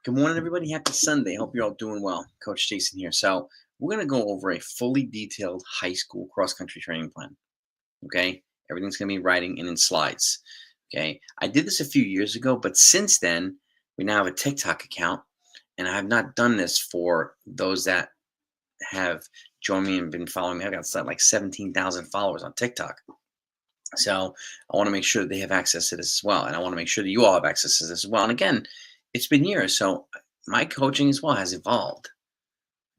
Good morning, everybody. Happy Sunday. Hope you're all doing well. Coach Jason here. So, we're going to go over a fully detailed high school cross country training plan. Okay. Everything's going to be in writing and in slides. Okay. I did this a few years ago, but since then, we now have a TikTok account, and I have not done this for those that have joined me and been following me. I've got like 17,000 followers on TikTok. So, I want to make sure that they have access to this as well. And I want to make sure that you all have access to this as well. And again, it's been years. So, my coaching as well has evolved.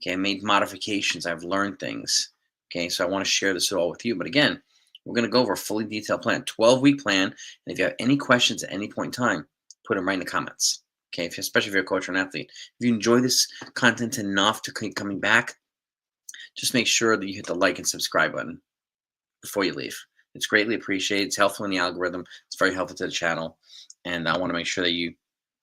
Okay, I made modifications. I've learned things. Okay, so I want to share this all with you. But again, we're going to go over a fully detailed plan, 12-week plan. And if you have any questions at any point in time, put them right in the comments. Okay, especially if you're a coach or an athlete. If you enjoy this content enough to keep coming back, just make sure that you hit the like and subscribe button before you leave. It's greatly appreciated. It's helpful in the algorithm. It's very helpful to the channel. And I want to make sure that you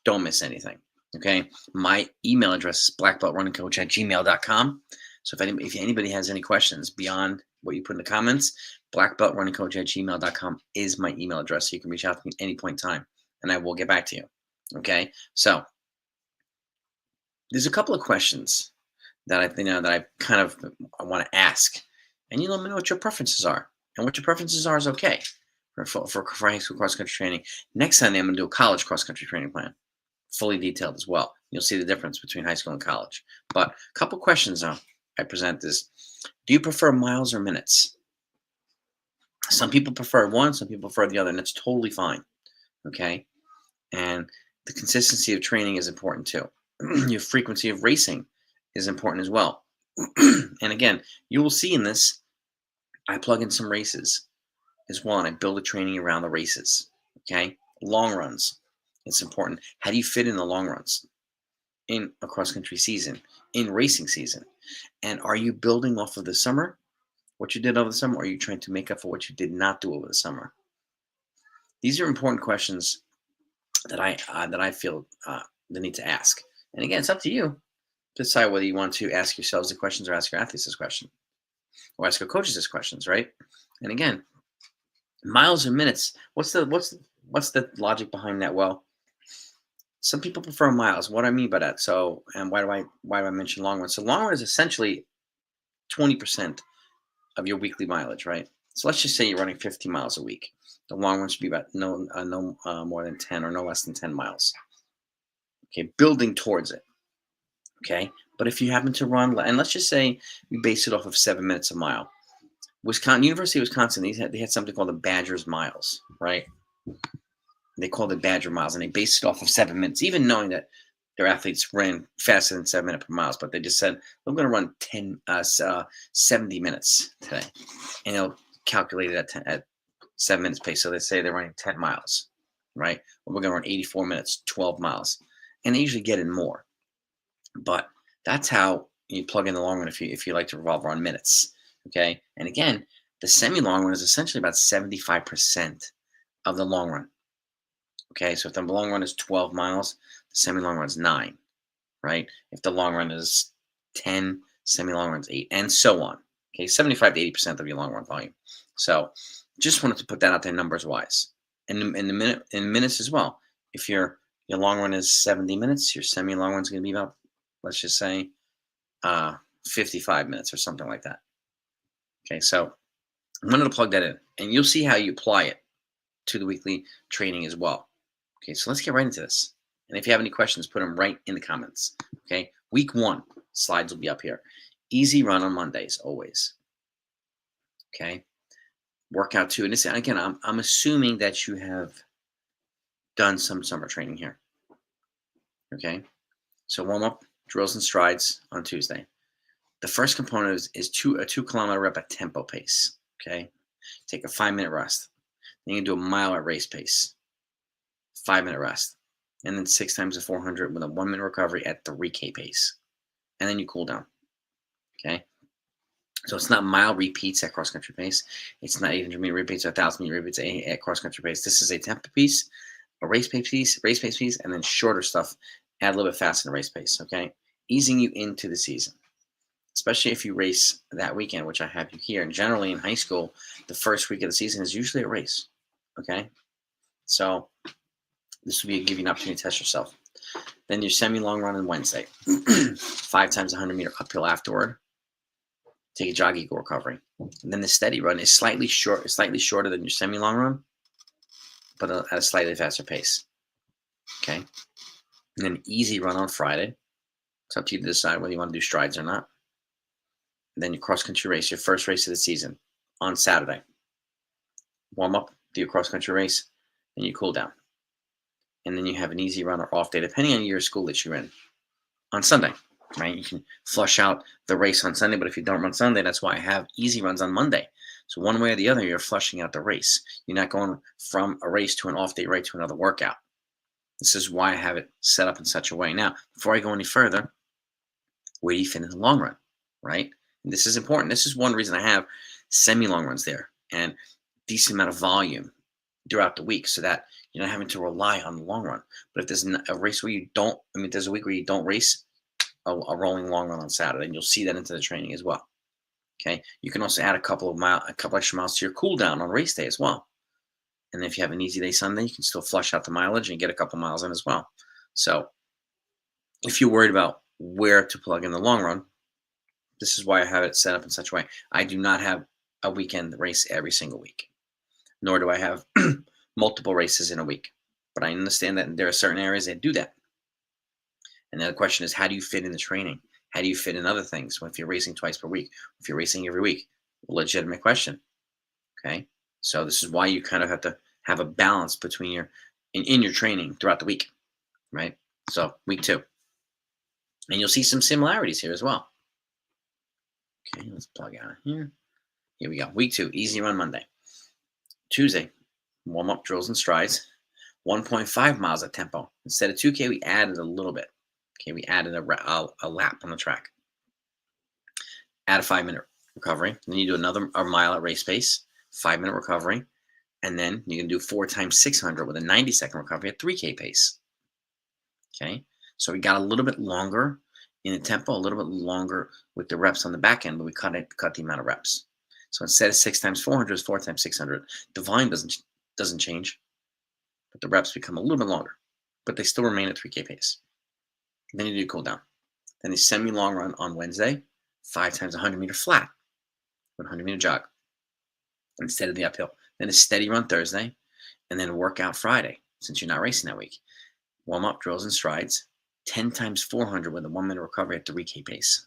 don't miss anything. Okay. My email address is blackbeltrunningcoach@gmail.com. So if anybody has any questions beyond what you put in the comments, blackbeltrunningcoach@gmail.com is my email address. So you can reach out to me at any point in time and I will get back to you. Okay. So there's a couple of questions that I want to ask. And you let me know what your preferences are. And what your preferences are is okay for high school cross country training. Next Sunday, I'm going to do a college cross country training plan, fully detailed as well. You'll see the difference between high school and college. But a couple questions I present is, do you prefer miles or minutes? Some people prefer one, some people prefer the other, and it's totally fine. Okay. And the consistency of training is important too. Your frequency of racing is important as well. And again, you will see in this, I plug in some races as well, and I build a training around the races. Okay. Long runs. It's important. How do you fit in the long runs in a cross country season, in racing season? And are you building off of the summer, what you did over the summer, or are you trying to make up for what you did not do over the summer? These are important questions that I feel the need to ask. And again, it's up to you to decide whether you want to ask yourselves the questions or ask your athletes this question or ask your coaches this questions, right? And again, miles or minutes. What's the logic behind that? Well, some people prefer miles. What do I mean by that? So, and why do I mention long run? So, long run is essentially 20% of your weekly mileage, right? So let's just say you're running 50 miles a week. The long run should be about no more than 10 or no less than 10 miles. Okay, building towards it. Okay, but if you happen to run, and let's just say we base it off of 7 minutes a mile. University of Wisconsin, they had something called the Badgers Miles, right? They called it Badger Miles, and they based it off of 7 minutes, even knowing that their athletes ran faster than 7 minutes per miles. But they just said, we're going to run 70 minutes today. And they'll calculate it at 7 minutes pace. So they say they're running 10 miles, right? Well, we're going to run 84 minutes, 12 miles. And they usually get in more. But that's how you plug in the long run if you like to revolve around minutes, okay? And again, the semi-long run is essentially about 75% of the long run. Okay, so if the long run is 12 miles, the semi-long run is 9, right? If the long run is 10, semi-long run is 8, and so on. Okay, 75 to 80% of your long run volume. So just wanted to put that out there numbers-wise. And in minutes as well. If your long run is 70 minutes, your semi-long run is going to be about, let's just say, 55 minutes or something like that. Okay, so I'm going to plug that in, and you'll see how you apply it to the weekly training as well. Okay, so let's get right into this. And if you have any questions, put them right in the comments. Okay, week 1, slides will be up here. Easy run on Mondays, always. Okay, workout 2. And this, again, I'm assuming that you have done some summer training here. Okay, so warm up, drills and strides on Tuesday. The first component is a 2-kilometer rep at tempo pace. Okay, take a 5-minute rest. Then you can do a mile at race pace. 5-minute rest, and then 6 times the 400 with a 1-minute recovery at 3K pace, and then you cool down. Okay, so it's not mile repeats at cross country pace. It's not 800-meter repeats or 1,000-meter repeats at cross country pace. This is a tempo piece, a race pace piece, and then shorter stuff. Add a little bit faster than race pace. Okay, easing you into the season, especially if you race that weekend, which I have you here. And generally in high school, the first week of the season is usually a race. Okay, so this will give you an opportunity to test yourself. Then your semi-long run on Wednesday. 5 times 100-meter uphill afterward. Take a jog equal recovery. And then the steady run is slightly shorter than your semi-long run, but at a slightly faster pace. Okay. And then easy run on Friday. It's up to you to decide whether you want to do strides or not. And then your cross-country race, your first race of the season, on Saturday. Warm up, do your cross-country race, and you cool down. And then you have an easy run or off day, depending on your school that you're in, on Sunday, right? You can flush out the race on Sunday, but if you don't run Sunday, that's why I have easy runs on Monday. So one way or the other, you're flushing out the race. You're not going from a race to an off day right to another workout. This is why I have it set up in such a way. Now, before I go any further, where do you fit in the long run, right? And this is important. This is one reason I have semi-long runs there and decent amount of volume throughout the week so that you're not having to rely on the long run. But if there's a race where you don't, there's a week where you don't race, a rolling long run on Saturday, and you'll see that into the training as well. Okay. You can also add a couple extra miles to your cool down on race day as well. And if you have an easy day Sunday, you can still flush out the mileage and get a couple miles in as well. So if you're worried about where to plug in the long run, this is why I have it set up in such a way. I do not have a weekend race every single week, nor do I have multiple races in a week. But I understand that there are certain areas that do that. And then the question is, how do you fit in the training? How do you fit in other things? If you're racing twice per week, if you're racing every week, legitimate question. Okay. So this is why you kind of have to have a balance between in your training throughout the week, right? So week 2. And you'll see some similarities here as well. Okay, let's plug out of here. Here we go. Week 2, easy run Monday. Tuesday, warm-up drills and strides. 1.5 miles at tempo. Instead of 2K, we added a little bit. Okay, we added a lap on the track. Add a 5-minute recovery. Then you do another mile at race pace, 5-minute recovery. And then you can do 4 times 600 with a 90-second recovery at 3K pace. Okay, so we got a little bit longer in the tempo, a little bit longer with the reps on the back end, but we cut the amount of reps. So instead of 6 times 400, it's 4 times 600. The volume doesn't change, but the reps become a little bit longer, but they still remain at 3K pace. And then you do cool down. Then a semi-long run on Wednesday, 5 times 100-meter flat, 100-meter jog instead of the uphill. Then a steady run Thursday, and then a workout Friday, since you're not racing that week. Warm-up drills and strides, 10 times 400 with a 1-minute recovery at 3K pace.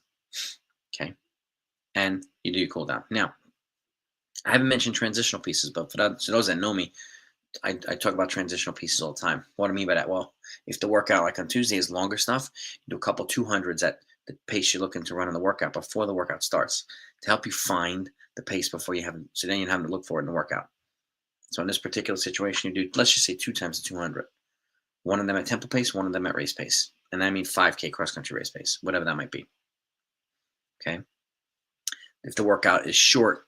Okay. And you do your cool down. Now, I haven't mentioned transitional pieces, but for those that know me, I talk about transitional pieces all the time. What do I mean by that? Well, if the workout, like on Tuesday, is longer stuff, you do a couple 200s at the pace you're looking to run in the workout before the workout starts to help you find the pace before you have, so then you don't have to look for it in the workout. So in this particular situation, you do, let's just say 2 times 200. One of them at tempo pace, one of them at race pace. And I mean 5K cross-country race pace, whatever that might be. Okay. If the workout is short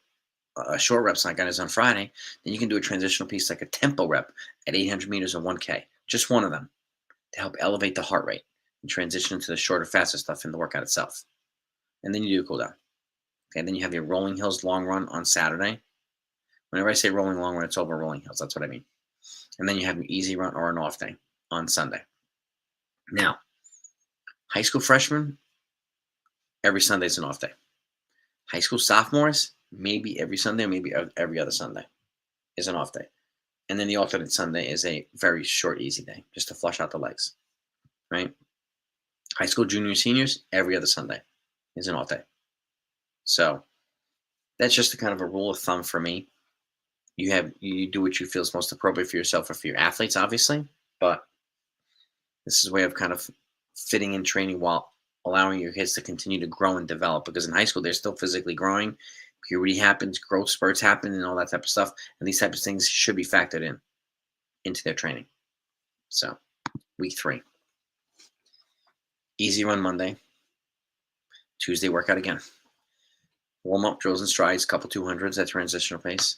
reps like I is on Friday, then you can do a transitional piece like a tempo rep at 800 meters or 1K, just one of them, to help elevate the heart rate and transition into the shorter, faster stuff in the workout itself. And then you do a cool down. Okay, then you have your Rolling Hills long run on Saturday. Whenever I say rolling long run, it's over Rolling Hills. That's what I mean. And then you have your easy run or an off day on Sunday. Now, high school freshmen, every Sunday is an off day. High school sophomores, maybe every Sunday, maybe every other Sunday is an off day. And then the alternate Sunday is a very short, easy day, just to flush out the legs, right? High school juniors, seniors, every other Sunday is an off day. So that's just a kind of a rule of thumb for me. You do what you feel is most appropriate for yourself or for your athletes, obviously, but this is a way of kind of fitting in training while allowing your kids to continue to grow and develop, because in high school, they're still physically growing. Puberty happens, growth spurts happen, and all that type of stuff. And these types of things should be factored into their training. So week 3, easy run Monday, Tuesday workout again. Warm-up drills and strides, couple 200s at transitional pace.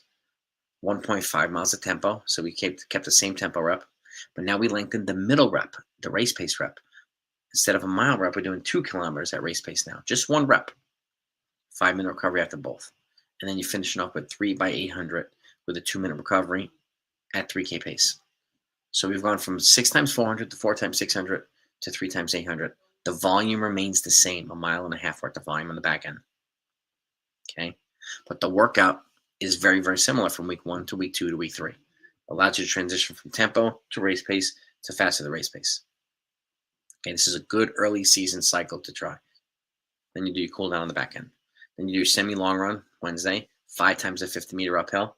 1.5 miles of tempo, so we kept the same tempo rep, but now we lengthened the middle rep, the race pace rep. Instead of a mile rep, we're doing 2 kilometers at race pace now, just 1 rep. 5-minute recovery after both, and then you finish it off with 3 by 800 with a 2-minute recovery at 3K pace. So we've gone from 6 times 400 to 4 times 600 to 3 times 800. The volume remains the same, a mile and a half worth of volume on the back end. Okay. But the workout is very, very similar from week 1 to week 2 to week 3. Allows you to transition from tempo to race pace to faster the race pace. Okay, this is a good early season cycle to try. Then you do your cool down on the back end. Then you do your semi-long run Wednesday, 5 times a 50-meter uphill.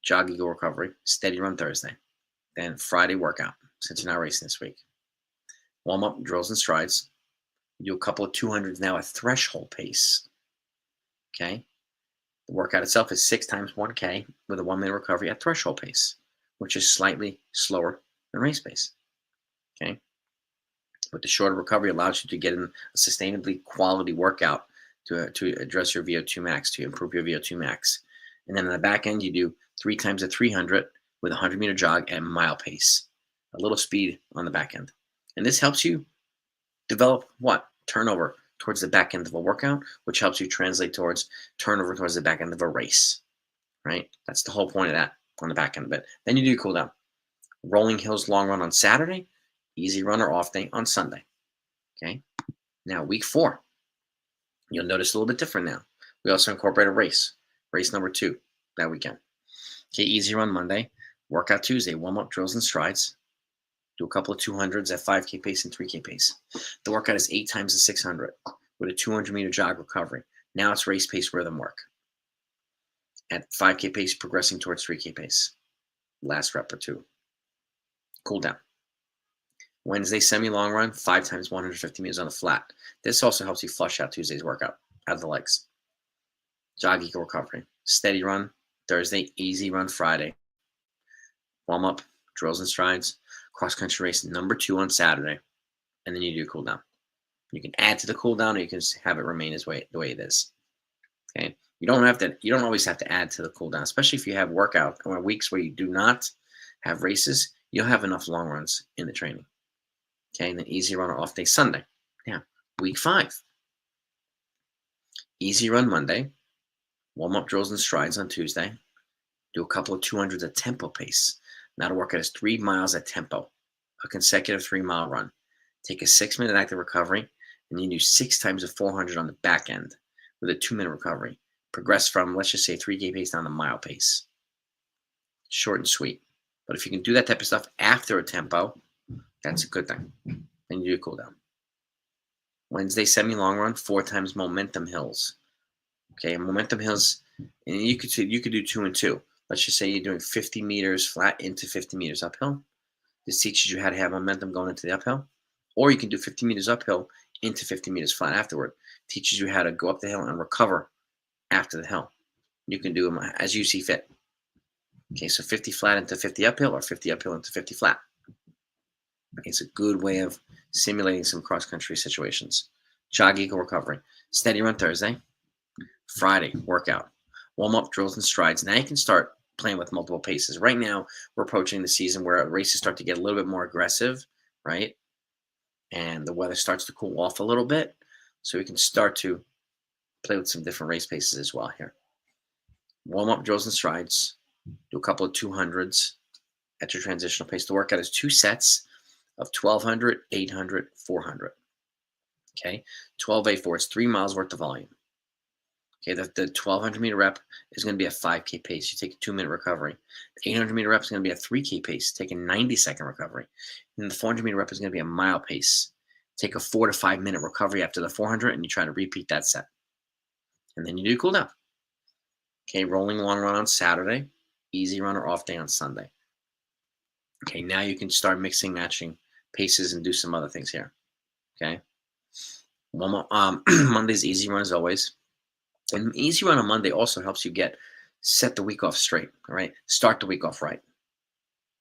Jog eagle recovery, steady run Thursday. Then Friday workout, since you're not racing this week. Warm up, drills and strides. You do a couple of 200s now at threshold pace. Okay. The workout itself is 6 times 1K with a 1-minute recovery at threshold pace, which is slightly slower than race pace. Okay. But the shorter recovery allows you to get in a sustainably quality workout to address your VO2 max, to improve your VO2 max. And then on the back end, you do 3 times a 300 with a 100-meter jog at mile pace, a little speed on the back end. And this helps you develop what? Turnover towards the back end of a workout, which helps you translate towards turnover towards the back end of a race, right? That's the whole point of that on the back end of it. Then you do cool down. Rolling Hills long run on Saturday, easy run or off day on Sunday. Okay. Now week 4, you'll notice a little bit different now. We also incorporate a race number 2 that weekend. Okay, easy run Monday, workout Tuesday, warm up drills and strides. Do a couple of 200s at 5K pace and 3K pace. The workout is 8 times the 600 with a 200-meter jog recovery. Now it's race pace rhythm work. At 5K pace, progressing towards 3K pace. Last rep or 2. Cool down. Wednesday, semi-long run, 5 times 150 meters on the flat. This also helps you flush out Tuesday's workout out of the legs. Jog equal recovery. Steady run Thursday, easy run Friday. Warm up, drills and strides. Cross-country race number 2 on Saturday. And then you do cool down. You can add to the cool down, or you can have it remain the way it is. Okay. You don't always have to add to the cool down, especially if you have workout or weeks where you do not have races. You'll have enough long runs in the training. Okay, and then easy run or off day Sunday. Now, week 5. Easy run Monday. Warm up drills and strides on Tuesday. Do a couple of 200s at tempo pace. Now the workout is 3 miles at tempo, a consecutive 3-mile run. Take a 6-minute active recovery, and you do 6 times a 400 on the back end with a 2-minute recovery. Progress from, let's just say, 3K pace down to mile pace. Short and sweet. But if you can do that type of stuff after a tempo, that's a good thing. Then you do a cool down. Wednesday, semi-long run, 4 times momentum hills. Okay, momentum hills, and you could do 2 and 2. Let's just say you're doing 50 meters flat into 50 meters uphill. This teaches you how to have momentum going into the uphill. Or you can do 50 meters uphill into 50 meters flat afterward. Teaches you how to go up the hill and recover after the hill. You can do them as you see fit. Okay, so 50 flat into 50 uphill, or 50 uphill into 50 flat. It's a good way of simulating some cross-country situations. Jog equal recovery. Steady run Thursday. Friday, workout. Warm-up drills and strides. Now you can start playing with multiple paces. Right now, we're approaching the season where races start to get a little bit more aggressive, right? And the weather starts to cool off a little bit. So we can start to play with some different race paces as well here. Warm-up drills and strides. Do a couple of 200s at your transitional pace. The workout is 2 sets of 1,200, 800, 400. Okay, 12A4. It's 3 miles worth of volume. Okay, the 1,200-meter rep is going to be a 5K pace. You take a 2-minute recovery. The 800-meter rep is going to be a 3K pace. Take a 90-second recovery. And the 400-meter rep is going to be a mile pace. Take a 4 to 5 minute recovery after the 400, and you try to repeat that set. And then you do cool down. Okay, rolling long run on Saturday. Easy run or off day on Sunday. Okay, now you can start mixing, matching paces and do some other things here. Okay. Monday's easy run as always. And easy run on Monday also helps you set the week off straight, all right? Start the week off right.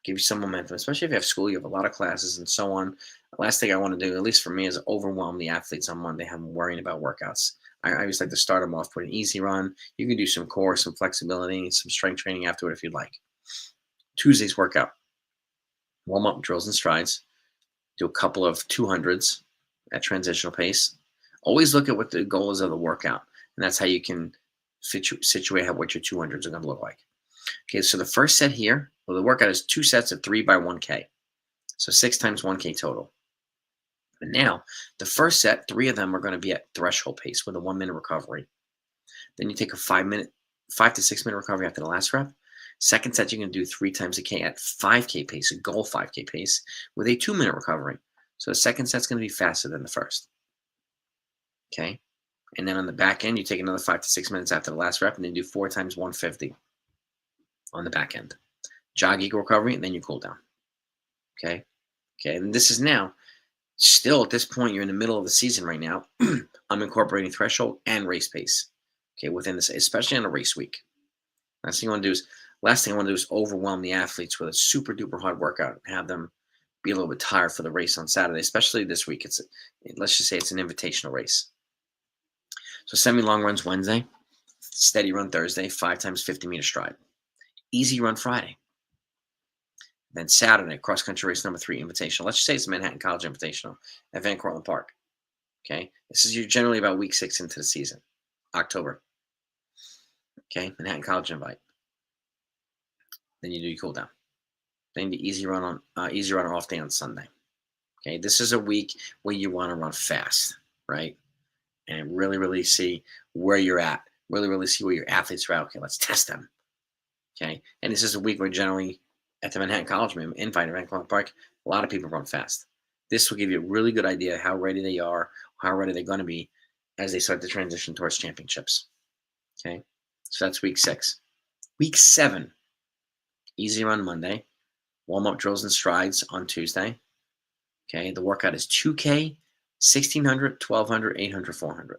Give you some momentum, especially if you have school, you have a lot of classes and so on. The last thing I want to do, at least for me, is overwhelm the athletes on Monday. I'm worrying about workouts. I just like to start them off with an easy run. You can do some core, some flexibility, some strength training afterward if you'd like. Tuesday's workout. Warm up drills and strides. Do a couple of 200s at transitional pace. Always look at what the goal is of the workout. And that's how you can situate what your 200s are going to look like. Okay, so the first set here, well, the workout is 2 sets of 3 by 1K. So 6 times 1K total. But now, the first set, 3 of them are going to be at threshold pace with a 1 minute recovery. Then you take a 5 to 6 minute recovery after the last rep. Second set, you're going to do 3 times a K at 5K pace, a goal 5K pace, with a 2 minute recovery. So the second set's going to be faster than the first. Okay. And then on the back end, you take another 5 to 6 minutes after the last rep, and then do 4 times 150 on the back end. Jog equal recovery, and then you cool down. Okay. Okay. And this is now still at this point, you're in the middle of the season right now. I'm incorporating threshold and race pace. Okay, within this, especially on a race week. Last thing I want to do is overwhelm the athletes with a super duper hard workout and have them be a little bit tired for the race on Saturday, especially this week. Let's just say it's an invitational race. So semi-long runs Wednesday, steady run Thursday, 5 times 50-meter stride. Easy run Friday. Then Saturday, cross-country race number 3, invitational. Let's just say it's Manhattan College Invitational at Van Cortlandt Park. Okay, this is generally about week 6 into the season, October. Okay, Manhattan College invite. Then you do your cool down. Then the easy run or off day on Sunday. Okay, this is a week where you want to run fast, right? And really, really see where you're at. Really, really see where your athletes are at. Okay, let's test them. Okay, and this is a week where generally at the Manhattan College invite at Van Cortlandt Park, a lot of people run fast. This will give you a really good idea how ready they are, how ready they're going to be as they start to transition towards championships. Okay, so that's week 6. Week 7, easy run Monday, warm-up drills and strides on Tuesday. Okay, the workout is 2K, 1,600, 1,200, 800, 400.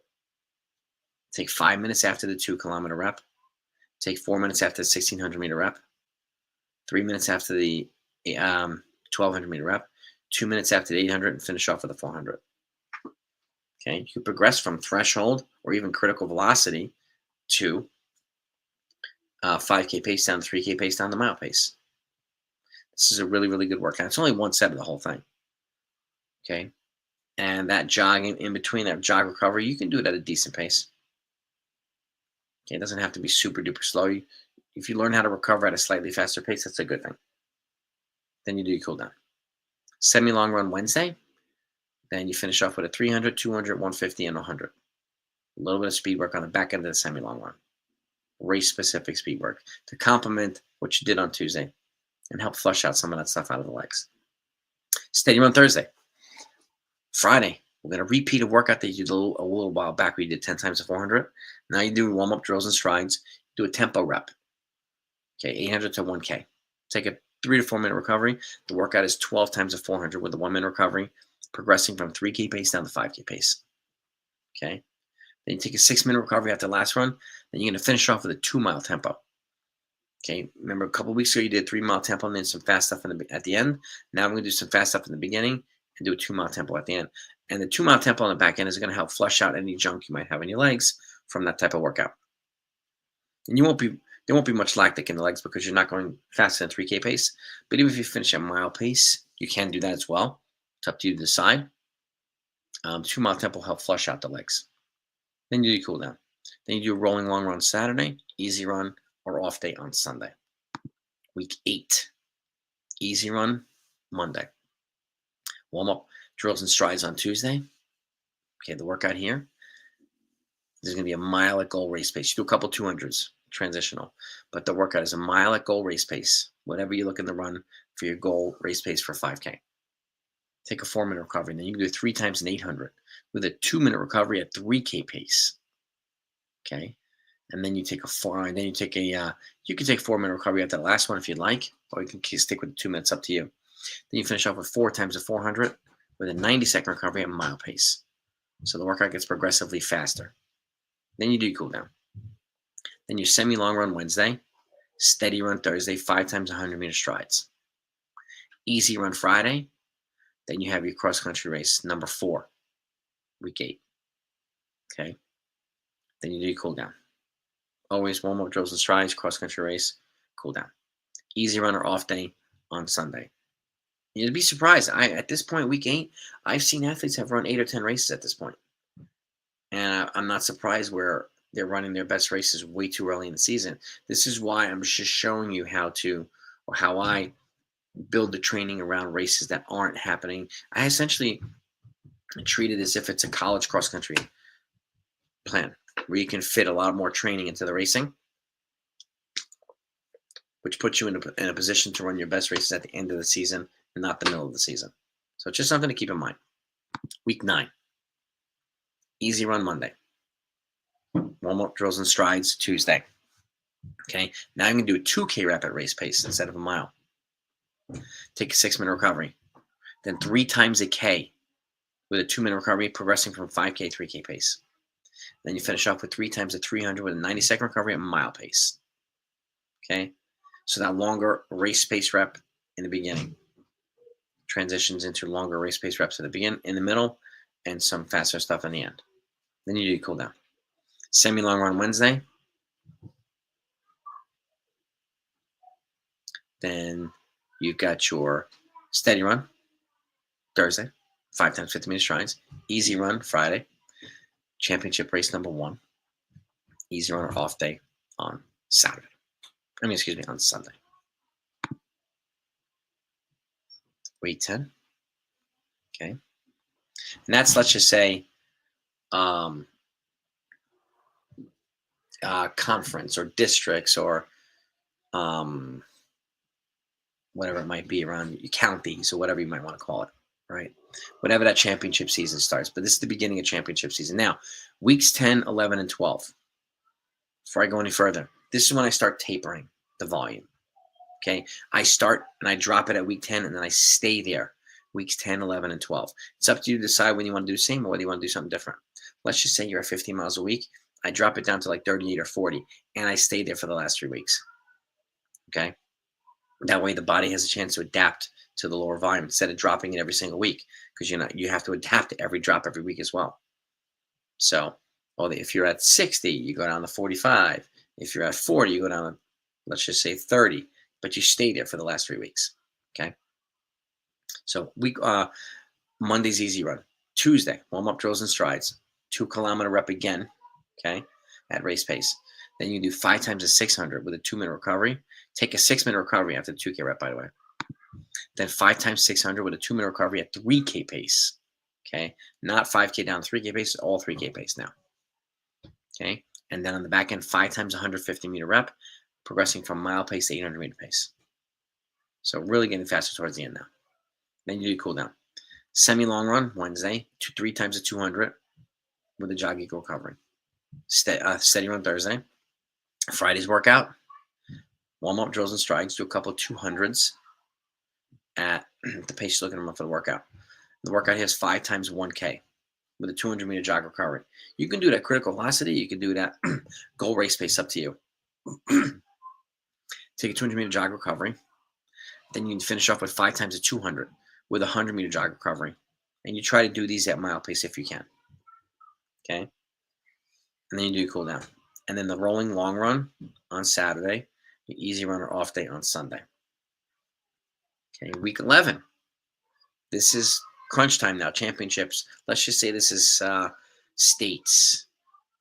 Take 5 minutes after the 2-kilometer rep. Take 4 minutes after the 1,600-meter rep. 3 minutes after the 1,200-meter rep. 2 minutes after the 800, and finish off with the 400. Okay, you progress from threshold or even critical velocity to 5K pace down, 3K pace down, the mile pace. This is a really, really good workout. It's only one set of the whole thing. Okay, and that jogging in between, that jog recovery, you can do it at a decent pace. Okay, it doesn't have to be super duper slow. If you learn how to recover at a slightly faster pace, that's a good thing. Then you do your cool down. Semi-long run Wednesday. Then you finish off with a 300, 200, 150, and 100. A little bit of speed work on the back end of the semi-long run. Race-specific speed work to complement what you did on Tuesday and help flush out some of that stuff out of the legs. Steady run Thursday. Friday, we're going to repeat a workout that you did a little while back where you did 10 times the 400. Now you do warm-up drills and strides. Do a tempo rep. Okay, 800 to 1K. Take a 3 to 4 minute recovery. The workout is 12 times the 400 with a 1 minute recovery, progressing from 3K pace down to 5K pace. Okay. Then you take a 6 minute recovery after the last run. Then you're going to finish off with a 2-mile tempo. Okay. Remember a couple weeks ago you did 3-mile tempo and then some fast stuff at the end. Now I'm going to do some fast stuff in the beginning and do a 2-mile tempo at the end. And the 2-mile tempo on the back end is going to help flush out any junk you might have in your legs from that type of workout. And there won't be much lactic in the legs because you're not going faster than 3K pace. But even if you finish at mile pace, you can do that as well. It's up to you to decide. 2-mile tempo will help flush out the legs. Then you do cool down. Then you do a rolling long run Saturday, easy run, or off day on Sunday. Week 8, easy run Monday. Warm up drills and strides on Tuesday. Okay, the workout here. There's going to be a mile at goal race pace. You do a couple 200s, transitional. But the workout is a mile at goal race pace, whatever you're looking to run for your goal race pace for 5K. Take a 4-minute recovery. Then you can do 3 times an 800 with a 2-minute recovery at 3K pace. Okay. And then you take you can take 4-minute recovery at that last one if you'd like, or you can stick with 2 minutes, up to you. Then you finish off with 4 times the 400 with a 90-second recovery at mile pace. So the workout gets progressively faster. Then you do cool down. Then you semi-long run Wednesday, steady run Thursday, 5 times 100-meter strides. Easy run Friday. Then you have your cross-country race, number 4, week 8. Okay. Then you do cool down. Always warm-up drills and strides, cross-country race, cool down. Easy run or off day on Sunday. You'd be surprised. At this point, week 8, I've seen athletes have run 8 or 10 races at this point. And I'm not surprised where they're running their best races way too early in the season. This is why I'm just showing you how I build the training around races that aren't happening. I essentially and treat it as if it's a college cross country plan where you can fit a lot more training into the racing, which puts you in a position to run your best races at the end of the season and not the middle of the season. So it's just something to keep in mind. Week 9, easy run Monday. Warm-up drills and strides Tuesday. Okay, now I'm going to do a 2K rep at race pace instead of a mile. Take a 6-minute recovery. Then 3 times a K with a 2-minute recovery, progressing from 5K, 3K pace. Then you finish off with 3 times a 300 with a 90-second recovery at mile pace. Okay, so that longer race pace rep in the beginning transitions into longer race pace reps at the beginning, in the middle, and some faster stuff in the end. Then you do cool down. Semi-long run Wednesday. Then you've got your steady run Thursday, 5 times 50-minute strides. Easy run Friday. Championship race number 1. Easy run or off day on Saturday. On Sunday. Week 10. Okay. And that's, let's just say, conference or districts or whatever it might be around counties or whatever you might want to call it, right? Whatever that championship season starts. But this is the beginning of championship season. Now, weeks 10, 11, and 12. Before I go any further, this is when I start tapering the volume. Okay, I start and I drop it at week 10 and then I stay there weeks 10, 11, and 12. It's up to you to decide when you want to do the same or whether you want to do something different. Let's just say you're at 15 miles a week. I drop it down to like 38 or 40 and I stay there for the last 3 weeks. Okay, that way the body has a chance to adapt to the lower volume instead of dropping it every single week, because you have to adapt to every drop every week as well. So, if you're at 60, you go down to 45. If you're at 40, you go down to, let's just say, 30. But you stay there for the last 3 weeks. Okay. So Monday's easy run. Tuesday, warm-up drills and strides. 2-kilometer rep again. Okay, at race pace. Then you do 5 times a 600 with a 2-minute recovery. Take a 6-minute recovery after the 2K rep, by the way. Then 5 times 600 with a 2-minute recovery at 3K pace. Okay, not 5K down 3K pace, all 3K pace now. Okay, and then on the back end, 5 times 150-meter rep, progressing from mile pace to 800-meter pace. So really getting faster towards the end now. Then you do cool down. Semi-long run Wednesday, 3 times a 200 with a jog equal recovery. Steady run Thursday. Friday's workout. Warm-up drills and strides. Do a couple of 200s at the pace you're looking for the workout. The workout here is 5 times 1K with a 200-meter jog recovery. You can do it at critical velocity. You can do that goal race pace, up to you. Take a 200-meter jog recovery. Then you can finish off with 5 times a 200 with a 100-meter jog recovery. And you try to do these at mile pace if you can. Okay? And then you do cool down. And then the rolling long run on Saturday, the easy run or off day on Sunday. Okay, week 11. This is crunch time now, championships. Let's just say this is states.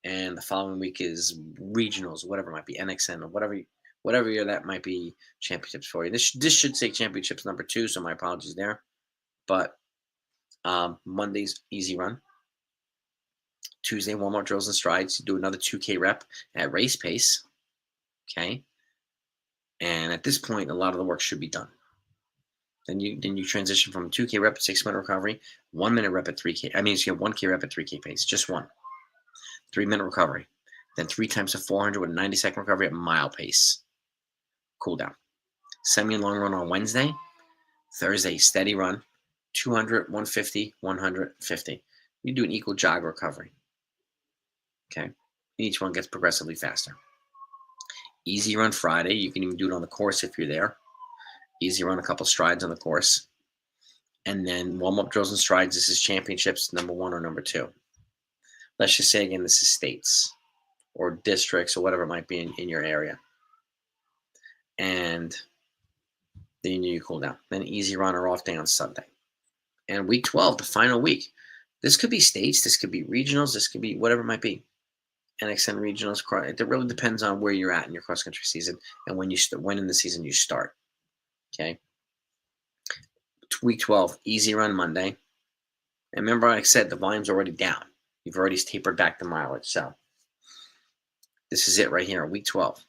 And the following week is regionals, whatever it might be, NXN or whatever year that might be, championships for you. This should say championships number 2, so my apologies there. But Monday's easy run. Tuesday, warm-up drills and strides. You do another 2K rep at race pace. Okay. And at this point, a lot of the work should be done. Then you transition from 2K rep at 6-minute recovery, 1-minute rep at 3K. I mean, you get 1K rep at 3K pace, just one. 3-minute recovery. Then 3 times to 400 with a 90-second recovery at mile pace. Cool down. Semi and long run on Wednesday. Thursday, steady run. 200, 150, 100, 50. You do an equal jog recovery. Okay. And each one gets progressively faster. Easy run Friday. You can even do it on the course if you're there. Easy run, a couple strides on the course. And then warm-up drills and strides. This is championships, number 1 or number 2. Let's just say, again, this is states or districts or whatever it might be in your area. And then you cool down. Then easy run or off day on Sunday. And week 12, the final week. This could be states. This could be regionals. This could be whatever it might be. NXN regionals. It really depends on where you're at in your cross-country season and when in the season you start. Okay. Week 12, easy run Monday. And remember, like I said, the volume's already down. You've already tapered back the mileage. So this is it right here, week 12.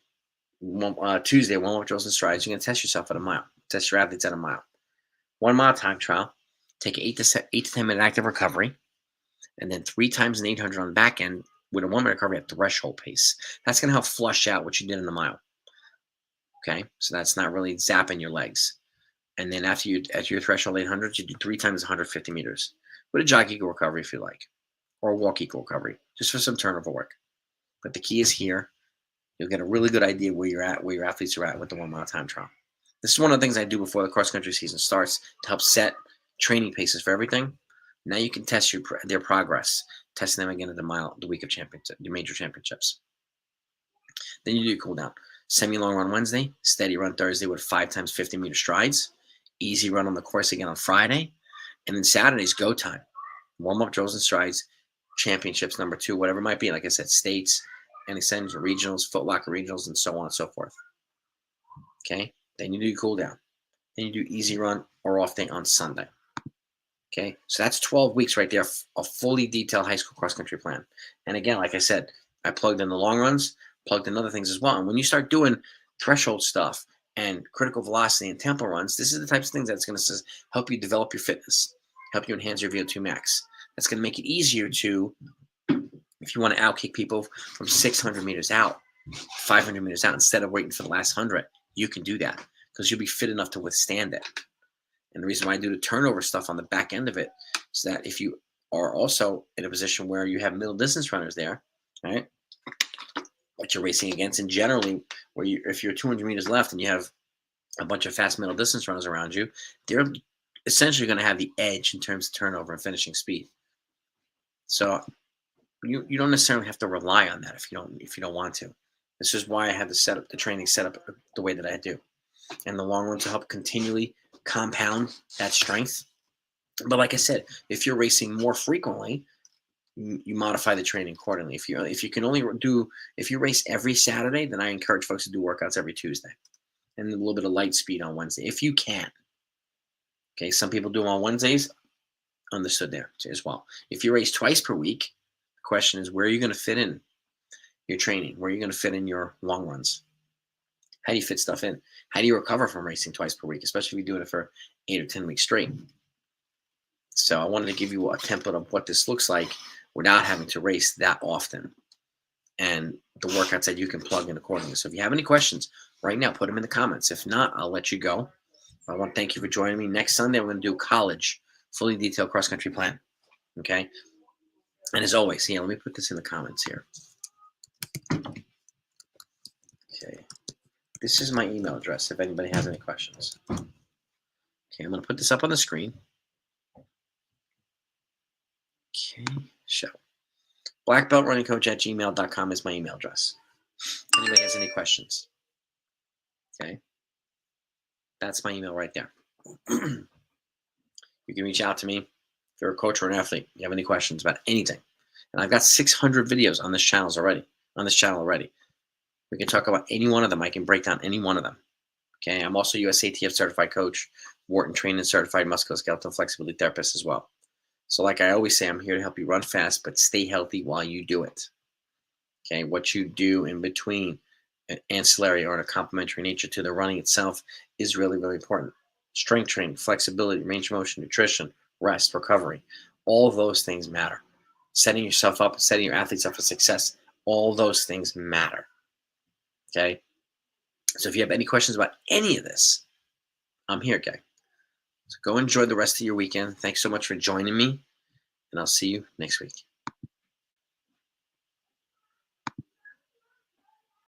Tuesday, warm-up drills and strides. You're going to test yourself at a mile. Test your athletes at a mile. 1 mile time trial. Take 8 to 10 minute active recovery. And then 3 times an 800 on the back end with a 1 minute recovery at threshold pace. That's going to help flush out what you did in the mile. Okay, so that's not really zapping your legs. And then at your threshold 800, you do 3 times 150 meters with a jog equal recovery if you like, or a walk equal recovery, just for some turnover work. But the key is here. You'll get a really good idea where you're at, where your athletes are at with the 1 mile time trial. This is one of the things I do before the cross-country season starts to help set training paces for everything. Now you can test their progress, testing them again at the week of championship, the major championships. Then you do your cool down. Semi-long run Wednesday, steady run Thursday with 5 times 50-meter strides, easy run on the course again on Friday, and then Saturday's go time. Warm-up drills and strides, championships number 2, whatever it might be. Like I said, states, and extends regionals, Foot Locker regionals, and so on and so forth. Okay? Then you do your cool down. Then you do easy run or off day on Sunday. Okay? So that's 12 weeks right there, a fully detailed high school cross-country plan. And again, like I said, I plugged in the long runs, plugged in other things as well. And when you start doing threshold stuff and critical velocity and tempo runs, this is the types of things that's going to help you develop your fitness, help you enhance your VO2 max. That's going to make it easier to, if you want to outkick people from 600 meters out, 500 meters out, instead of waiting for the last 100, you can do that because you'll be fit enough to withstand it. And the reason why I do the turnover stuff on the back end of it is that if you are also in a position where you have middle distance runners there, right, what you're racing against, and generally, if you're 200 meters left and you have a bunch of fast middle distance runners around you, they're essentially going to have the edge in terms of turnover and finishing speed. So you don't necessarily have to rely on that if you don't want to. This is why I had the training set up the way that I do, and the long run to help continually compound that strength. But like I said, if you're racing more frequently, you modify the training accordingly. If you race every Saturday, then I encourage folks to do workouts every Tuesday and a little bit of light speed on Wednesday if you can. Okay, some people do them on Wednesdays. Understood there as well. If you race twice per week, the question is, where are you going to fit in your training? Where are you going to fit in your long runs? How do you fit stuff in? How do you recover from racing twice per week, especially if you're doing it for 8 or 10 weeks straight? So I wanted to give you a template of what this looks like without having to race that often, and the workouts that you can plug in accordingly. So if you have any questions right now, put them in the comments. If not, I'll let you go. I want to thank you for joining me. Next Sunday, we're going to do college, fully detailed cross-country plan. Okay? And as always, let me put this in the comments here. Okay. This is my email address if anybody has any questions. Okay, I'm going to put this up on the screen. Okay, show. blackbeltrunningcoach@gmail.com is my email address. If anybody has any questions. Okay. That's my email right there. You can reach out to me if you're a coach or an athlete. You have any questions about anything. And I've got 600 videos on this channel already. We can talk about any one of them. I can break down any one of them. Okay. I'm also USATF certified coach, Wharton trained and certified musculoskeletal flexibility therapist as well. So like I always say, I'm here to help you run fast, but stay healthy while you do it. Okay. What you do in between an ancillary or in a complementary nature to the running itself is really, really important. Strength training, flexibility, range of motion, nutrition, rest, recovery. All of those things matter. Setting yourself up, setting your athletes up for success. All those things matter. Okay. So if you have any questions about any of this, I'm here, okay? So go enjoy the rest of your weekend. Thanks so much for joining me, and I'll see you next week.